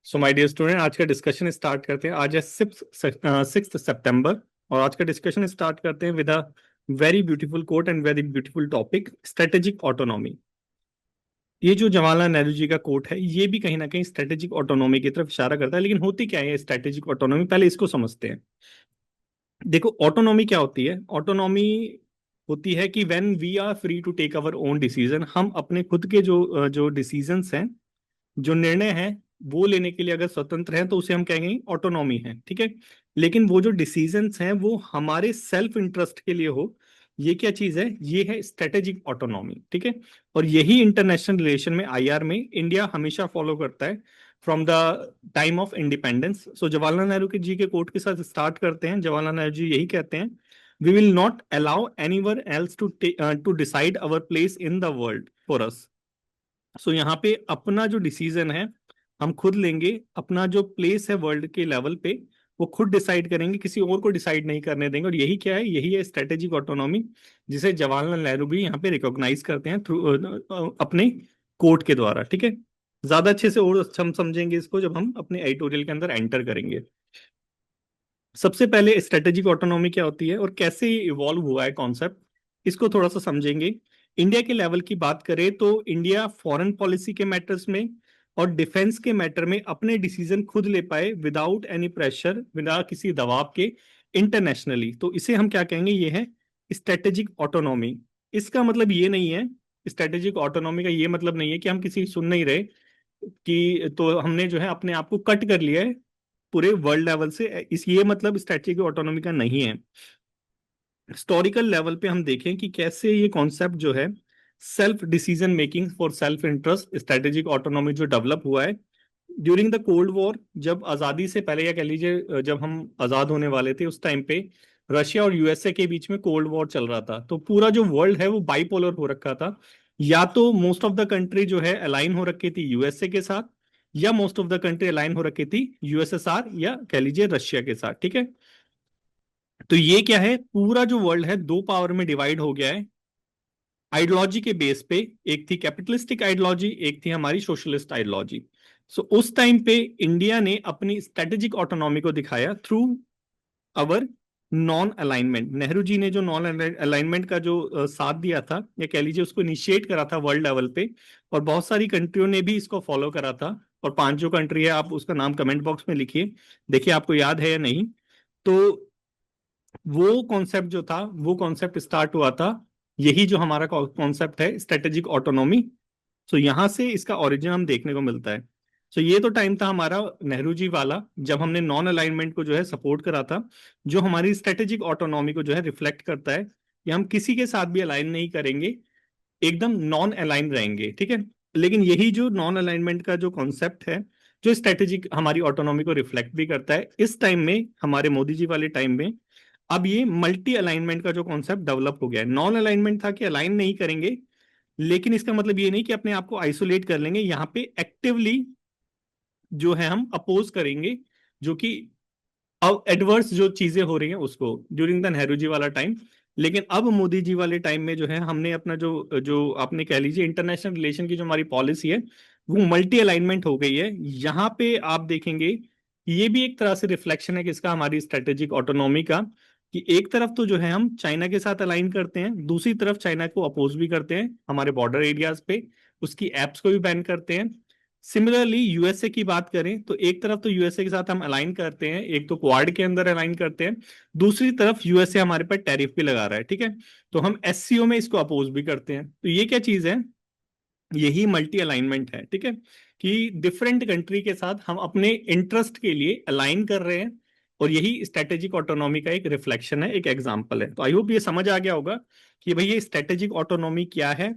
So my dear student, आज का discussion start करते हैं। आज है 6 सितंबर और आज का डिस्कशन स्टार्ट करते हैं with a very beautiful quote and very beautiful topic, strategic autonomy. ये जो जवाहरलाल नेहरू जी का कोट है, ये भी कहीं ना कहीं स्ट्रेटेजिक ऑटोनॉमी की तरफ इशारा करता है। लेकिन होती क्या है स्ट्रेटेजिक ऑटोनॉमी, पहले इसको समझते हैं। देखो, ऑटोनॉमी क्या होती है? ऑटोनॉमी होती है कि when we are free to take our own decision, हम अपने खुद के जो जो डिसीजंस हैं, जो निर्णय है, वो लेने के लिए अगर स्वतंत्र है तो उसे हम कहेंगे ऑटोनॉमी है। ठीक है। लेकिन वो जो डिसीजंस हैं वो हमारे सेल्फ इंटरेस्ट के लिए हो, ये क्या चीज है? ये है स्ट्रेटेजिक ऑटोनॉमी। ठीक है। और यही इंटरनेशनल रिलेशन में, आईआर में, इंडिया हमेशा फॉलो करता है from the time of independence. So Jawaharlal Nehru के जी के कोट के साथ स्टार्ट करते हैं। जवाहरलाल नेहरू जी यही कहते हैं, we will not allow anyone else to decide our place in the world for us. So यहाँ पे अपना जो डिसीजन है हम खुद लेंगे, अपना जो प्लेस है वर्ल्ड के लेवल पे वो खुद डिसाइड करेंगे, किसी और को डिसाइड नहीं करने देंगे। और यही क्या है? यही है स्ट्रेटेजिक ऑटोनॉमी, जिसे जवाहरलाल नेहरू भी यहाँ पे रिकॉग्नाइज करते हैं थ्रू अपने कोर्ट के द्वारा। ठीक है। ज्यादा अच्छे से और अच्छा हम समझेंगे इसको जब हम अपने एडिटोरियल के अंदर एंटर करेंगे। सबसे पहले स्ट्रेटेजिक ऑटोनॉमी क्या होती है और कैसे इवॉल्व हुआ है कॉन्सेप्ट, इसको थोड़ा सा समझेंगे। इंडिया के लेवल की बात करें तो इंडिया फॉरेन पॉलिसी के मैटर्स में और डिफेंस के मैटर में अपने डिसीजन खुद ले पाए विदाउट एनी प्रेशर, बिना किसी दबाव के, इंटरनेशनली। तो इसे हम क्या कहेंगे? ये है स्ट्रेटेजिक ऑटोनॉमी। इसका मतलब ये नहीं है, स्ट्रेटेजिक ऑटोनॉमी का ये मतलब नहीं है कि हम किसी सुन नहीं रहे कि तो हमने जो है अपने आप को कट कर लिया है पूरे वर्ल्ड लेवल से। इस ये मतलब स्ट्रेटेजिक ऑटोनॉमी का नहीं है। हिस्टोरिकल लेवल पे हम देखें कि कैसे ये कॉन्सेप्ट जो है self decision making for self interest, strategic autonomy जो डेवलप हुआ है ड्यूरिंग द कोल्ड वॉर, जब आजादी से पहले, या कह लीजिए जब हम आजाद होने वाले थे उस टाइम पे रशिया और यूएसए के बीच में कोल्ड वॉर चल रहा था। तो पूरा जो वर्ल्ड है वो बाइपोलर हो रखा था। या तो मोस्ट ऑफ द कंट्री जो है अलाइन हो रखी थी यूएसए के साथ, या most of the country align हो रखी थी यूएसएसआर या कह लीजिए रशिया के साथ। ठीक है। तो ये क्या है? पूरा जो वर्ल्ड है दो पावर में डिवाइड हो गया है आइडियोलॉजी के बेस पे। एक थी कैपिटलिस्टिक आइडियोलॉजी, एक थी हमारी सोशलिस्ट आइडियोलॉजी। सो उस टाइम पे इंडिया ने अपनी स्ट्रेटेजिक ऑटोनॉमी को दिखाया through our non alignment. Nehru ji ने जो नॉन अलाइनमेंट का जो साथ दिया था, या कह लीजिए उसको इनिशिएट करा था वर्ल्ड लेवल पे, और बहुत सारी कंट्रियों ने भी इसको फॉलो करा था। और पांच जो कंट्री है, आप उसका नाम कमेंट बॉक्स में लिखिए, देखिए आपको याद है या नहीं। तो वो कॉन्सेप्ट जो था, वो कॉन्सेप्ट स्टार्ट हुआ था, यही जो हमारा कॉन्सेप्ट है स्ट्रेटेजिक ऑटोनॉमी। सो यहां से इसका ओरिजिन हम देखने को मिलता है। सो ये तो टाइम था हमारा नेहरू जी वाला, जब हमने नॉन अलाइनमेंट को जो है सपोर्ट करा था, जो हमारी स्ट्रेटेजिक ऑटोनॉमी को जो है रिफ्लेक्ट करता है कि हम किसी के साथ भी अलाइन नहीं करेंगे, एकदम नॉन अलाइन रहेंगे। ठीक है। लेकिन यही जो नॉन अलाइनमेंट का जो कॉन्सेप्ट है, जो स्ट्रेटेजिक हमारी ऑटोनॉमी को रिफ्लेक्ट भी करता है, इस टाइम में, हमारे मोदी जी वाले टाइम में, अब ये मल्टी अलाइनमेंट का जो कॉन्सेप्ट डेवलप हो गया है। नॉन अलाइनमेंट था कि अलाइन नहीं करेंगे, लेकिन इसका मतलब ये नहीं कि अपने आप को आइसोलेट कर लेंगे। यहाँ पे एक्टिवली जो है हम अपोज करेंगे, जो कि अब एडवर्स जो चीजें हो रही हैं उसको, ड्यूरिंग द नेहरू जी वाला टाइम। लेकिन अब मोदी जी वाले टाइम में जो है हमने अपना जो जो आपने कह लीजिए इंटरनेशनल रिलेशन की जो हमारी पॉलिसी है, वो मल्टी अलाइनमेंट हो गई है। यहाँ पे आप देखेंगे ये भी एक तरह से रिफ्लेक्शन है किसका? हमारी स्ट्रेटेजिक ऑटोनॉमी का। कि एक तरफ तो जो है हम चाइना के साथ अलाइन करते हैं, दूसरी तरफ चाइना को अपोज भी करते हैं हमारे बॉर्डर एरियाज पे, उसकी एप्स को भी बैन करते हैं। सिमिलरली यूएसए की बात करें तो एक तरफ तो यूएसए के साथ हम अलाइन करते हैं, एक तो क्वाड के अंदर अलाइन करते हैं, दूसरी तरफ यूएसए हमारे पर टैरिफ भी लगा रहा है। ठीक है। तो हम एससीओ में इसको अपोज भी करते हैं। तो ये क्या चीज है? यही मल्टी अलाइनमेंट है। ठीक है। कि डिफरेंट कंट्री के साथ हम अपने इंटरेस्ट के लिए अलाइन कर रहे हैं, और यही स्ट्रेटेजिक ऑटोनॉमी का एक रिफ्लेक्शन है, एक एग्जांपल है। तो आई होप ये समझ आ गया होगा कि भाई ये स्ट्रेटेजिक ऑटोनॉमी क्या है,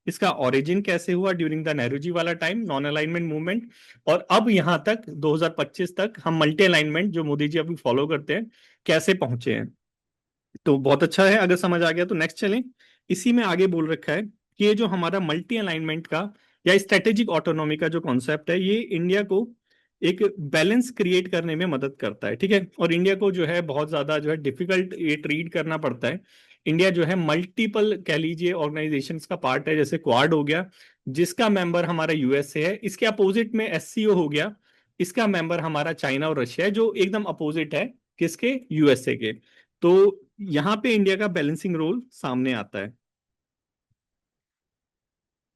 इसका ओरिजिन कैसे हुआ ड्यूरिंग द नेहरू जी वाला टाइम, नॉन अलाइनमेंट मूवमेंट, और अब यहाँ तक 2025 तक हम मल्टी अलाइनमेंट जो मोदी जी अभी फॉलो करते हैं, कैसे पहुंचे हैं। तो बहुत अच्छा है अगर समझ आ गया। तो नेक्स्ट चलें। इसी में आगे बोल रखा है कि ये जो हमारा मल्टी अलाइनमेंट का या स्ट्रेटेजिक ऑटोनॉमी का जो कॉन्सेप्ट है, ये इंडिया को एक बैलेंस क्रिएट करने में मदद करता है। ठीक है। और इंडिया को जो है बहुत ज्यादा जो है डिफिकल्ट ये ट्रीट करना पड़ता है। इंडिया जो है मल्टीपल कह लीजिए ऑर्गेनाइजेशंस का पार्ट है, जैसे क्वाड हो गया जिसका मेंबर हमारा यूएसए है, इसके अपोजिट में एससीओ हो गया इसका मेंबर हमारा चाइना और रशिया है, जो एकदम अपोजिट है किसके, यूएसए के। तो यहाँ पे इंडिया का बैलेंसिंग रोल सामने आता है।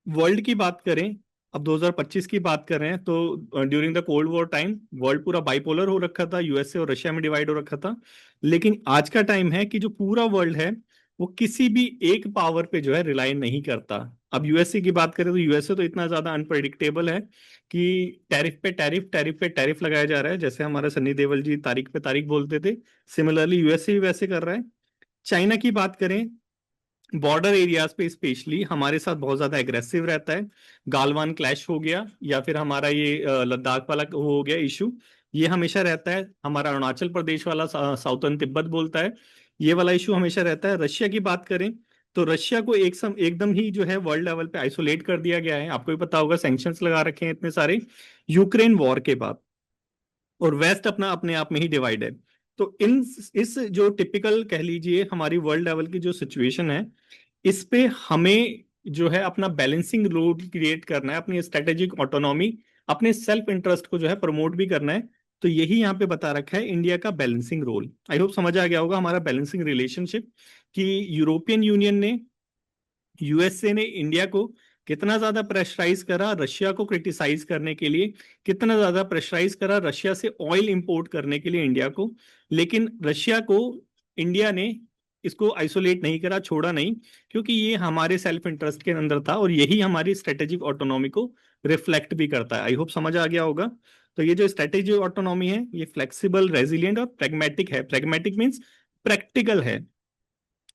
वर्ल्ड की बात करें, अब 2025 की बात कर रहे हैं, तो during the cold war time world पूरा बाइपोलर हो रखा था, यूएसए और रशिया में डिवाइड हो रखा था। लेकिन आज का टाइम है कि जो पूरा वर्ल्ड है वो किसी भी एक पावर पे जो है रिलाई नहीं करता। अब यूएसए की बात करें तो यूएसए तो इतना ज्यादा अनप्रडिक्टेबल है कि टैरिफ पे टैरिफ, टैरिफ पे टैरिफ लगाया जा रहा है, जैसे हमारे सन्नी देओल जी तारीख पे तारीख बोलते थे, सिमिलरली यूएसए भी वैसे कर रहा है। चाइना की बात करें, बॉर्डर एरियाज पे स्पेशली हमारे साथ बहुत ज्यादा एग्रेसिव रहता है। गालवान क्लैश हो गया, या फिर हमारा ये लद्दाख वाला हो गया इशू, ये हमेशा रहता है। हमारा अरुणाचल प्रदेश वाला साउथर्न तिब्बत बोलता है, ये वाला इशू हमेशा रहता है। रशिया की बात करें तो रशिया को एकदम ही जो है वर्ल्ड लेवल पे आइसोलेट कर दिया गया है, आपको भी पता होगा, सैंक्शंस लगा रखे हैं इतने सारे यूक्रेन वॉर के बाद। और वेस्ट अपना अपने आप में ही डिवाइड है। तो इन इस जो टिपिकल कह लीजिए हमारी वर्ल्ड लेवल की जो सिचुएशन है, इस पे हमें जो है अपना बैलेंसिंग रोल क्रिएट करना है, अपनी स्ट्रेटेजिक ऑटोनॉमी, अपने सेल्फ इंटरेस्ट को जो है प्रमोट भी करना है। तो यही यहाँ पे बता रखा है इंडिया का बैलेंसिंग रोल। आई होप समझ आ गया होगा हमारा बैलेंसिंग रिलेशनशिप, कि यूरोपियन यूनियन ने, यूएसए ने इंडिया को कितना ज्यादा प्रेशराइज करा रशिया को क्रिटिसाइज करने के लिए, कितना ज्यादा प्रेशराइज करा रशिया से ऑयल इंपोर्ट करने के लिए इंडिया को। लेकिन रशिया को इंडिया ने इसको आइसोलेट नहीं करा, छोड़ा नहीं, क्योंकि ये हमारे सेल्फ इंटरेस्ट के अंदर था और यही हमारी स्ट्रेटेजिक ऑटोनॉमी को रिफ्लेक्ट भी करता है। आई होप समझ आ गया होगा। तो ये जो स्ट्रेटेजिक ऑटोनॉमी है ये फ्लेक्सिबल, रेजिलियंट और प्रेगमेटिक है। प्रेगमेटिक मीन्स प्रैक्टिकल है।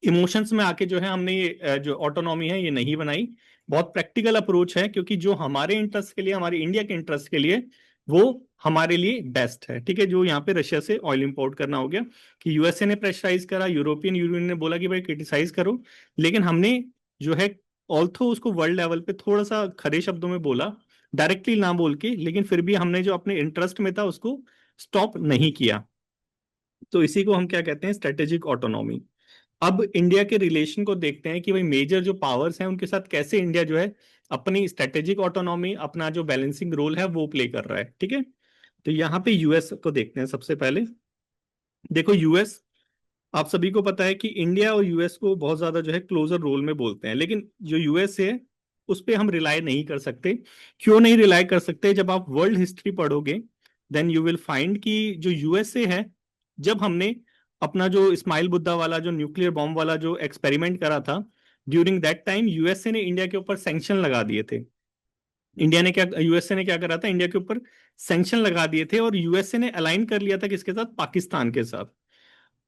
इमोशंस में आके जो है हमने ये जो ऑटोनॉमी है ये नहीं बनाई। बहुत प्रैक्टिकल अप्रोच है, क्योंकि जो हमारे इंटरेस्ट के लिए, हमारे इंडिया के इंटरेस्ट के लिए वो हमारे लिए बेस्ट है। ठीक है, जो यहाँ पे रशिया से ऑयल इंपोर्ट करना हो गया, कि यूएसए ने प्रेशराइज करा, यूरोपियन यूनियन ने बोला कि भाई क्रिटिसाइज करो, लेकिन हमने जो है ऑल्थो उसको वर्ल्ड लेवल पे थोड़ा सा खरे शब्दों में बोला, डायरेक्टली ना बोल के, लेकिन फिर भी हमने जो अपने इंटरेस्ट में था उसको स्टॉप नहीं किया। तो इसी को हम क्या कहते हैं, स्ट्रेटेजिक ऑटोनॉमी। अब इंडिया के रिलेशन को देखते हैं कि भाई मेजर जो पावर्स हैं उनके साथ कैसे इंडिया जो है अपनी स्ट्रेटेजिक ऑटोनॉमी, अपना जो बैलेंसिंग रोल है वो प्ले कर रहा है। ठीक है, तो यहाँ पे यूएस को देखते हैं सबसे पहले। देखो यूएस, आप सभी को पता है कि इंडिया और यूएस को बहुत ज्यादा जो है क्लोजर रोल में बोलते हैं, लेकिन जो यूएस है उस पे हम रिलाई नहीं कर सकते। क्यों नहीं रिलाई कर सकते? जब आप वर्ल्ड हिस्ट्री पढ़ोगे देन यू विल फाइंड कि जो यूएसए है, जब हमने अपना जो इस्माइल बुद्धा वाला जो न्यूक्लियर बॉम्ब वाला जो एक्सपेरिमेंट करा था, ड्यूरिंग दैट टाइम यूएसए ने इंडिया के ऊपर सैंक्शन लगा दिए थे। इंडिया ने क्या, यूएसए ने क्या करा था, इंडिया के ऊपर सैंक्शन लगा दिए थे, और यूएसए ने अलाइन कर लिया था किसके साथ, पाकिस्तान के साथ।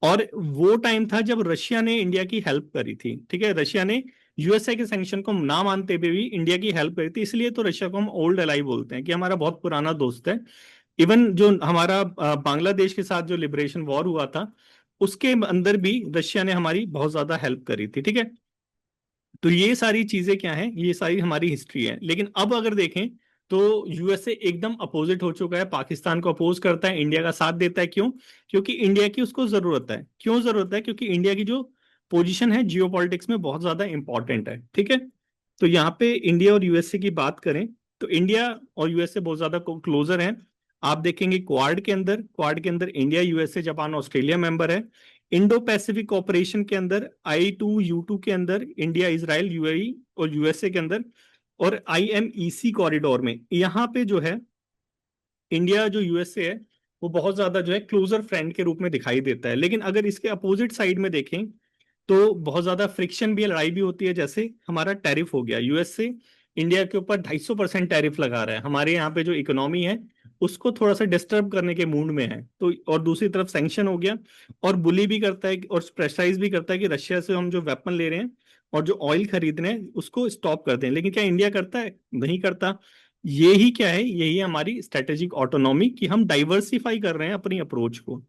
और वो टाइम था जब रशिया ने इंडिया की हेल्प करी थी। ठीक है, रशिया ने यूएसए के सैंक्शन को ना मानते हुए भी इंडिया की हेल्प करी थी, इसलिए तो रशिया को हम ओल्ड एलाई बोलते हैं, कि हमारा बहुत पुराना दोस्त है। इवन जो हमारा बांग्लादेश के साथ जो लिबरेशन वॉर हुआ था उसके अंदर भी रशिया ने हमारी बहुत ज्यादा हेल्प करी थी। ठीक है, तो ये सारी चीजें क्या है, ये सारी हमारी हिस्ट्री है। लेकिन अब अगर देखें तो यूएसए एकदम अपोजिट हो चुका है, पाकिस्तान को अपोज करता है, इंडिया का साथ देता है। क्यों? क्योंकि इंडिया की उसको जरूरत है। क्यों जरूरत है? क्योंकि इंडिया की जो पोजीशन है जियो पॉलिटिक्स में बहुत ज्यादा इंपॉर्टेंट है। ठीक है, तो यहाँ पे इंडिया और यूएसए की बात करें तो इंडिया और यूएसए बहुत ज्यादा क्लोजर हैं। आप देखेंगे क्वाड के अंदर India, USA, Japan, Australia member है। इंडो पैसिफिक ऑपरेशन के अंदर I2U2 के अंदर इंडिया, इजराइल, यूएई और यूएसए के अंदर, और IMEC कॉरिडोर में यहाँ पे जो है इंडिया, जो यूएसए है वो बहुत ज्यादा जो है क्लोजर फ्रेंड के रूप में दिखाई देता है। लेकिन अगर इसके अपोजिट साइड में देखें तो बहुत ज्यादा फ्रिक्शन भी है, लड़ाई भी होती है। जैसे हमारा टैरिफ हो गया, यूएसए इंडिया के ऊपर 250% टैरिफ लगा रहा है, हमारे यहाँ पे जो इकोनॉमी है उसको थोड़ा सा डिस्टर्ब करने के मूड में है। तो और दूसरी तरफ सैंक्शन हो गया, और बुली भी करता है और प्रेशराइज भी करता है कि रशिया से हम जो वेपन ले रहे हैं और जो ऑयल खरीद रहे हैं उसको स्टॉप कर दें। लेकिन क्या इंडिया करता है? नहीं करता। यही क्या है, यही हमारी स्ट्रेटेजिक ऑटोनॉमी, कि हम डाइवर्सिफाई कर रहे हैं अपनी अप्रोच को।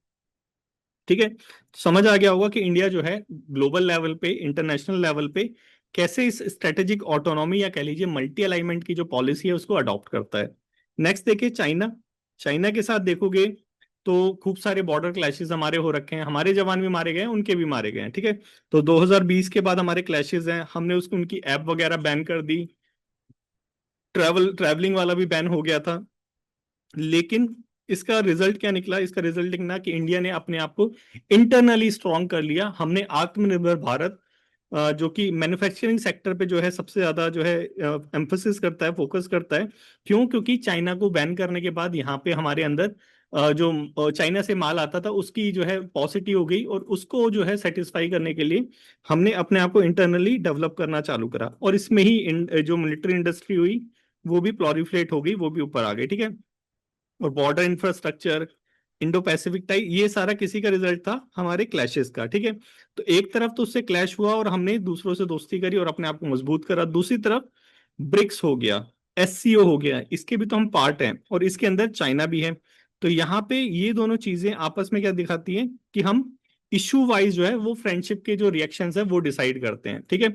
ठीक है, समझ आ गया होगा कि इंडिया जो है ग्लोबल लेवल पे, इंटरनेशनल लेवल पे कैसे इस स्ट्रेटेजिक ऑटोनॉमी या कह लीजिए मल्टी अलाइनमेंट की जो पॉलिसी है उसको अडॉप्ट करता है। नेक्स्ट देखिए चाइना। चाइना के साथ देखोगे तो खूब सारे बॉर्डर क्लैशेस हमारे हो रखे हैं, हमारे जवान भी मारे गए हैं, उनके भी मारे गए हैं। ठीक है, तो 2020 के बाद हमारे क्लैशेस हैं, हमने उसको उनकी ऐप वगैरह बैन कर दी, ट्रैवलिंग वाला भी बैन हो गया था। लेकिन इसका रिजल्ट क्या निकला? इसका रिजल्ट निकला कि इंडिया ने अपने आप को इंटरनली स्ट्रांग कर लिया। हमने आत्मनिर्भर भारत, जो कि मैन्युफैक्चरिंग सेक्टर पे जो है सबसे ज्यादा जो है एम्फोसिस करता है, फोकस करता है। क्यों? क्योंकि चाइना को बैन करने के बाद यहाँ पे हमारे अंदर जो चाइना से माल आता था उसकी जो है पॉसिटी हो गई, और उसको जो है सेटिस्फाई करने के लिए हमने अपने आप को इंटरनली डेवलप करना चालू करा, और इसमें ही जो मिलिट्री इंडस्ट्री हुई वो भी प्लॉरिफलेट हो गई, वो भी ऊपर आ गई। ठीक है। और border infrastructure, Indo Pacific tie, ये सारा किसी का रिजल्ट था? हमारे क्लैशेस का। ठीक है। तो एक तरफ तो उससे क्लैश हुआ और हमने दूसरों से दोस्ती करी और अपने आप को मजबूत करा, दूसरी तरफ ब्रिक्स हो गया, एससीओ हो गया, इसके भी तो हम पार्ट हैं, और इसके अंदर चाइना भी है। तो यहाँ पे ये दोनों चीजें आपस में क्या दिखाती हैं कि हम इशू वाइज जो है वो फ्रेंडशिप के जो रिएक्शंस है वो डिसाइड करते हैं। ठीक है।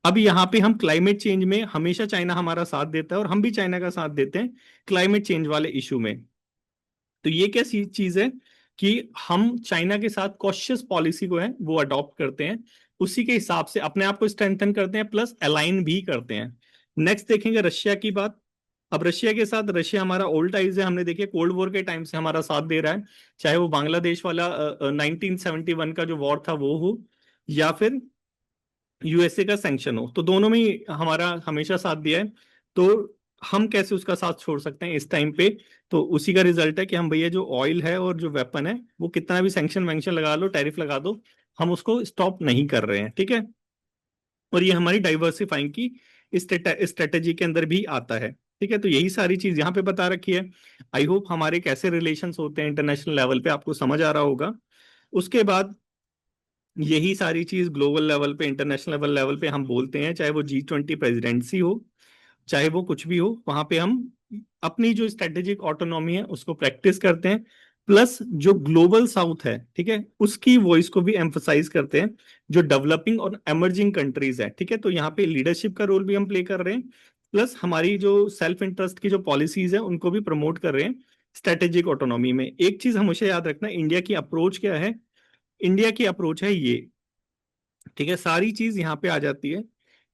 अब यहाँ पे हम क्लाइमेट चेंज में हमेशा चाइना हमारा साथ देता है और हम भी चाइना का साथ देते हैं क्लाइमेट चेंज वाले इशू में। तो ये क्या चीज है कि हम चाइना के साथ कॉशियस पॉलिसी को है वो अडॉप्ट करते हैं, उसी के हिसाब से अपने आप को स्ट्रेंथन करते हैं, प्लस अलाइन भी करते हैं। नेक्स्ट देखेंगे रशिया की बात। अब रशिया के साथ, रशिया हमारा ओल्ड टाइज है, हमने देखिए कोल्ड वॉर के टाइम से हमारा साथ दे रहा है, चाहे वो बांग्लादेश वाला 1971 का जो वॉर था वो हो, या फिर यूएसए का सैंक्शन हो, तो दोनों में ही हमारा हमेशा साथ दिया है। तो हम कैसे उसका साथ छोड़ सकते हैं इस टाइम पे? तो उसी का रिजल्ट है कि हम भैया जो ऑयल है और जो वेपन है वो कितना भी सैंक्शन वैंक्शन लगा लो, टैरिफ लगा दो, हम उसको स्टॉप नहीं कर रहे हैं। ठीक है। और ये हमारी डाइवर्सिफाइंग की स्ट्रेटेजी के अंदर भी आता है। ठीक है। तो यही सारी चीज यहाँ पे बता रखी है। आई होप हमारे कैसे रिलेशंस होते हैं इंटरनेशनल लेवल पे आपको समझ आ रहा होगा। उसके बाद यही सारी चीज ग्लोबल लेवल पे, इंटरनेशनल लेवल पे हम बोलते हैं, चाहे वो G20 प्रेसिडेंसी हो, चाहे वो कुछ भी हो, वहां पे हम अपनी जो स्ट्रेटेजिक ऑटोनॉमी है उसको प्रैक्टिस करते हैं, प्लस जो ग्लोबल साउथ है, ठीक है, उसकी वॉइस को भी एम्फसाइज करते हैं, जो डेवलपिंग और एमर्जिंग कंट्रीज है। ठीक है। तो यहाँ पे लीडरशिप का रोल भी हम प्ले कर रहे हैं, प्लस हमारी जो सेल्फ इंटरेस्ट की जो पॉलिसीज है उनको भी प्रमोट कर रहे हैं स्ट्रेटेजिक ऑटोनॉमी में। एक चीज हमेशा याद रखना, इंडिया की अप्रोच क्या है? इंडिया की अप्रोच है ये। ठीक है। सारी चीज यहाँ पे आ जाती है।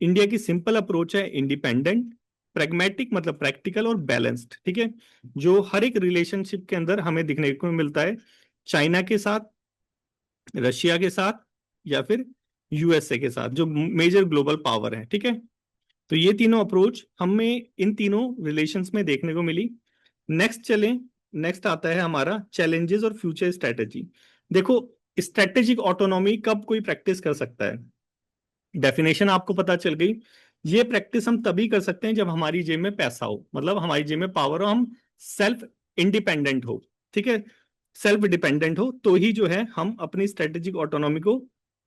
इंडिया की सिंपल अप्रोच है इंडिपेंडेंट, प्रैग्मेटिक मतलब प्रैक्टिकल और बैलेंस्ड। ठीक है। जो हर एक रिलेशनशिप के अंदर हमें दिखने को मिलता है, चाइना के साथ, रशिया के साथ, या फिर यूएसए के साथ, जो मेजर ग्लोबल पावर है। ठीक है। तो ये तीनों अप्रोच हमें इन तीनों रिलेशंस में देखने को मिली। नेक्स्ट चलें। नेक्स्ट आता है हमारा चैलेंजेस और फ्यूचर स्ट्रेटेजी। देखो, स्ट्रेटेजिक ऑटोनॉमी कब कोई प्रैक्टिस कर सकता है? डेफिनेशन आपको पता चल गई। ये प्रैक्टिस हम तभी कर सकते हैं जब हमारी जेब में पैसा हो, मतलब हमारी जेब में पावर हो, हम सेल्फ इंडिपेंडेंट हो। ठीक है। सेल्फ डिपेंडेंट हो तो ही जो है हम अपनी स्ट्रेटेजिक ऑटोनॉमी को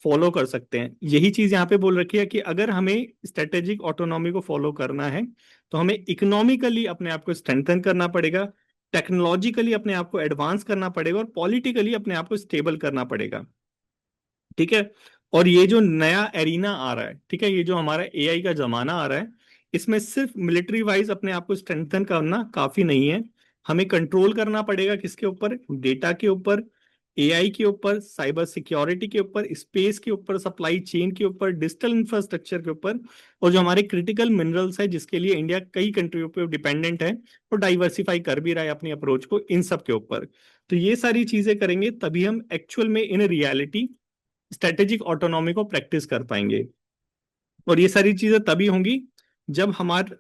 फॉलो कर सकते हैं। यही चीज यहाँ पे बोल रखी है कि अगर हमें स्ट्रेटेजिक ऑटोनॉमी को फॉलो करना है तो हमें इकोनॉमिकली अपने आप को स्ट्रेंथन करना पड़ेगा, टेक्नोलॉजिकली अपने आप को एडवांस करना पड़ेगा, और पॉलिटिकली अपने आप को स्टेबल करना पड़ेगा। ठीक है। और ये जो नया एरिना आ रहा है, ठीक है, ये जो हमारा एआई का जमाना आ रहा है, इसमें सिर्फ मिलिट्री वाइज अपने आप को स्ट्रेंथन करना काफी नहीं है, हमें कंट्रोल करना पड़ेगा किसके ऊपर? डेटा के ऊपर, एआई के ऊपर, साइबर सिक्योरिटी के ऊपर, स्पेस के ऊपर, सप्लाई चेन के ऊपर, डिजिटल इंफ्रास्ट्रक्चर के ऊपर, और जो हमारे क्रिटिकल मिनरल्स है जिसके लिए इंडिया कई कंट्रियों पे डिपेंडेंट है और डाइवर्सिफाई कर भी रहा है अपनी अप्रोच को, इन सब के ऊपर। तो ये सारी चीजें करेंगे तभी हम एक्चुअल में इन रियलिटी स्ट्रेटेजिक ऑटोनॉमी को प्रैक्टिस कर पाएंगे। और ये सारी चीजें तभी होंगी जब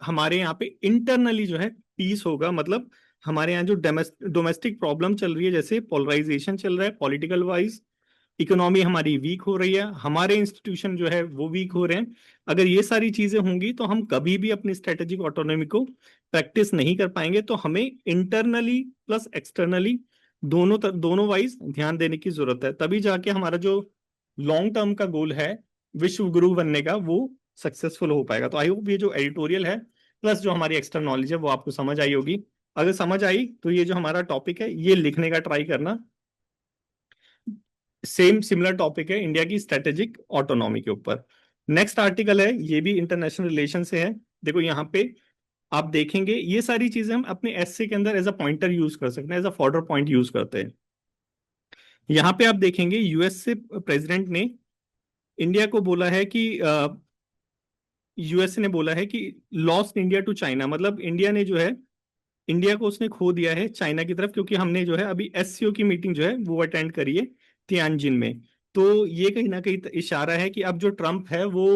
हमारे यहाँ पे इंटरनली जो है पीस होगा, मतलब हमारे यहाँ जो डोमेस्टिक प्रॉब्लम चल रही है, जैसे पोलराइजेशन चल रहा है पॉलिटिकल वाइज, इकोनॉमी हमारी वीक हो रही है, हमारे इंस्टीट्यूशन जो है वो वीक हो रहे हैं, अगर ये सारी चीजें होंगी तो हम कभी भी अपनी स्ट्रेटेजिक ऑटोनॉमी को प्रैक्टिस नहीं कर पाएंगे। तो हमें इंटरनली प्लस एक्सटर्नली दोनों वाइज ध्यान देने की जरूरत है, तभी जाके हमारा जो लॉन्ग टर्म का गोल है विश्व गुरु बनने का वो सक्सेसफुल हो पाएगा। तो आई होप ये जो एडिटोरियल है प्लस जो हमारी एक्स्ट्रा नॉलेज है वो आपको समझ आई होगी। अगर समझ आई तो ये जो हमारा टॉपिक है ये लिखने का ट्राई करना। सेम सिमिलर टॉपिक है इंडिया की स्ट्रेटेजिक ऑटोनॉमी के ऊपर। नेक्स्ट आर्टिकल है, ये भी इंटरनेशनल रिलेशन से है। देखो यहाँ पे आप देखेंगे ये सारी चीजें हम अपने एसए के अंदर एज अ पॉइंटर यूज कर सकते हैं, as a further point use करते हैं। यहाँ पे आप देखेंगे यूएस से प्रेसिडेंट ने इंडिया को बोला है कि यूएसए ने बोला है कि लॉस्ट इंडिया टू चाइना, मतलब इंडिया ने जो है इंडिया को उसने खो दिया है चाइना की तरफ, क्योंकि हमने जो है अभी एससीओ की मीटिंग जो है वो अटेंड करी है तियानजिन में। तो ये कहीं ना कहीं इशारा है कि अब जो ट्रम्प है वो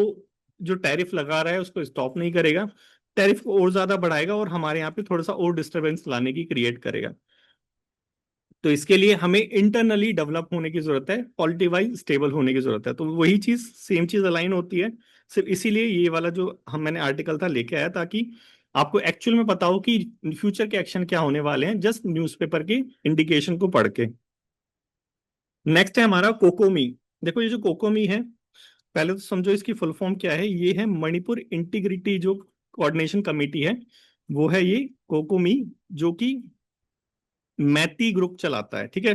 जो टैरिफ लगा रहा है उसको स्टॉप नहीं करेगा, टैरिफ को और ज्यादा बढ़ाएगा और हमारे यहाँ पे थोड़ा सा और डिस्टरबेंस लाने की क्रिएट करेगा। तो इसके लिए हमें इंटरनली डेवलप होने की जरूरत है, पॉलिटी वाइज स्टेबल होने की जरूरत है। तो वही चीज सेम चीज अलाइन होती है। सिर्फ इसीलिए ये वाला जो हम मैंने आर्टिकल था लेके आया, ताकि आपको एक्चुअल में पता हो कि फ्यूचर के एक्शन क्या होने वाले हैं, जस्ट न्यूज़पेपर की इंडिकेशन को पढ़ के। नेक्स्ट है हमारा कोकोमी। देखो ये जो कोकोमी है, पहले तो समझो इसकी फुल फॉर्म क्या है। ये है मणिपुर इंटीग्रिटी जो कोऑर्डिनेशन कमेटी है, वो है ये कोकोमी, जो कि मैती ग्रुप चलाता है। ठीक है।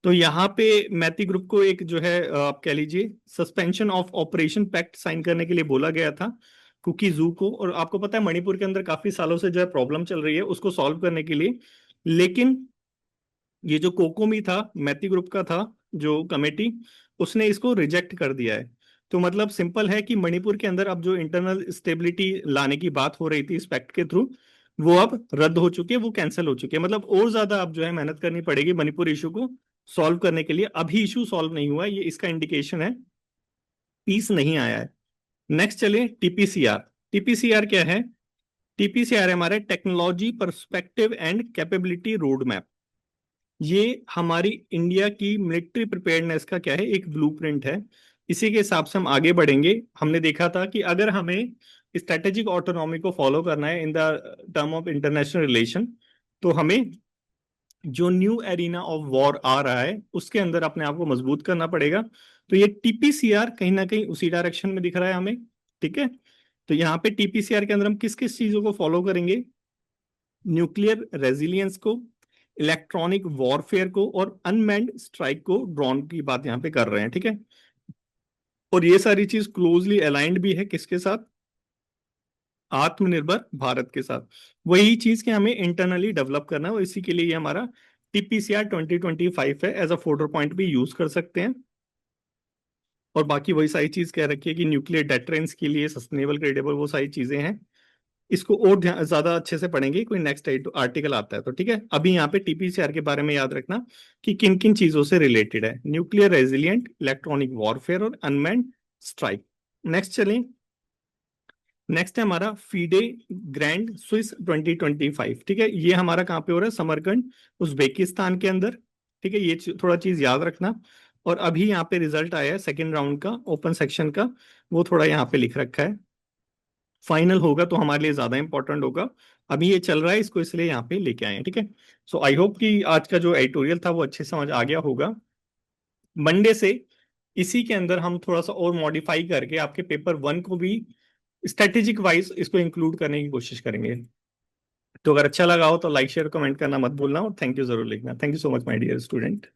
तो यहाँ पे मैती ग्रुप को एक जो है आप कह लीजिए suspension of operation pact sign करने के लिए बोला गया था कुकी जू को। और आपको पता है मणिपुर के अंदर काफी सालों से जो है प्रॉब्लम चल रही है उसको सॉल्व करने के लिए। लेकिन ये जो कोकोमी था, मैती ग्रुप का था जो कमेटी, उसने इसको रिजेक्ट कर दिया है। तो मतलब सिंपल है कि मणिपुर के अंदर अब जो इंटरनल स्टेबिलिटी लाने की बात हो रही थी इस पैक्ट के थ्रू, वो अब रद्द हो चुकी है, वो कैंसिल हो चुकी है। मतलब और ज्यादा अब जो है मेहनत करनी पड़ेगी मणिपुर इशू को सॉल्व करने के लिए। अभी इशू सॉल्व नहीं हुआ है, ये इसका इंडिकेशन है, पीस नहीं आया है। नेक्स्ट चलिए टीपीसीआर। टीपीसीआर क्या है? टीपीसीआर है हमारे technology perspective and capability road map. ये हमारी इंडिया की मिलिट्री प्रिपेयर्डनेस का क्या है, एक ब्लूप्रिंट है। इसी के हिसाब से हम आगे बढ़ेंगे। हमने देखा था कि अगर हमें स्ट्रेटेजिक ऑटोनॉमी को फॉलो करना है in the term of international relation, तो हमें जो न्यू एरिना ऑफ वॉर आ रहा है उसके अंदर अपने आप को मजबूत करना पड़ेगा। तो ये टीपीसीआर कहीं ना कहीं उसी डायरेक्शन में दिख रहा है हमें। ठीक है। तो यहाँ पे टीपीसीआर के अंदर हम किस किस चीजों को फॉलो करेंगे? न्यूक्लियर रेजिलियंस को, इलेक्ट्रॉनिक वॉरफेयर को, और अनमैन्ड स्ट्राइक को, ड्रोन की बात यहाँ पे कर रहे हैं। ठीक है। और ये सारी चीज क्लोजली अलाइंड भी है किसके साथ? आत्मनिर्भर भारत के साथ। वही चीज के हमें इंटरनली डेवलप करना है और इसी के लिए ये हमारा टीपीसीआर 2025 है, एज अ फोटो पॉइंट भी यूज कर सकते हैं। और बाकी वही सारी चीज कह रखी है कि न्यूक्लियर डेटरेंस के लिए सस्टेनेबल क्रेडिबल वो सारी चीजें हैं। इसको और ज्यादा अच्छे से पढ़ेंगे, कोई नेक्स्ट आर्टिकल आता है तो। ठीक है। अभी यहाँ पे टीपीसीआर के बारे में याद रखना कि किन किन चीजों से रिलेटेड है: न्यूक्लियर रेजिलियंट, इलेक्ट्रॉनिक वॉरफेयर और अनमैन्ड स्ट्राइक। नेक्स्ट चलें। नेक्स्ट है हमारा फीडे ग्रैंड स्विस 2025। ठीक है। ये हमारा कहाँ पे हो रहा है? समरकंद, उज्बेकिस्तान के अंदर। ठीक है। ये थोड़ा चीज याद रखना। और अभी यहाँ पे रिजल्ट आया है सेकेंड राउंड का ओपन सेक्शन का, वो थोड़ा यहाँ पे लिख रखा है। फाइनल होगा तो हमारे लिए ज्यादा इंपॉर्टेंट होगा। अभी ये चल रहा है, इसको इसलिए यहाँ पे लेके आए हैं। ठीक है। सो आई होप कि आज का जो एडिटोरियल था वो अच्छे से समझ आ गया होगा। मंडे से इसी के अंदर हम थोड़ा सा और मॉडिफाई करके आपके पेपर वन को भी स्ट्रेटेजिक वाइज इसको इंक्लूड करने की कोशिश करेंगे। तो अगर अच्छा लगा हो तो लाइक शेयर कमेंट करना मत भूलना, और थैंक यू जरूर लिखना। Thank you so much my dear student.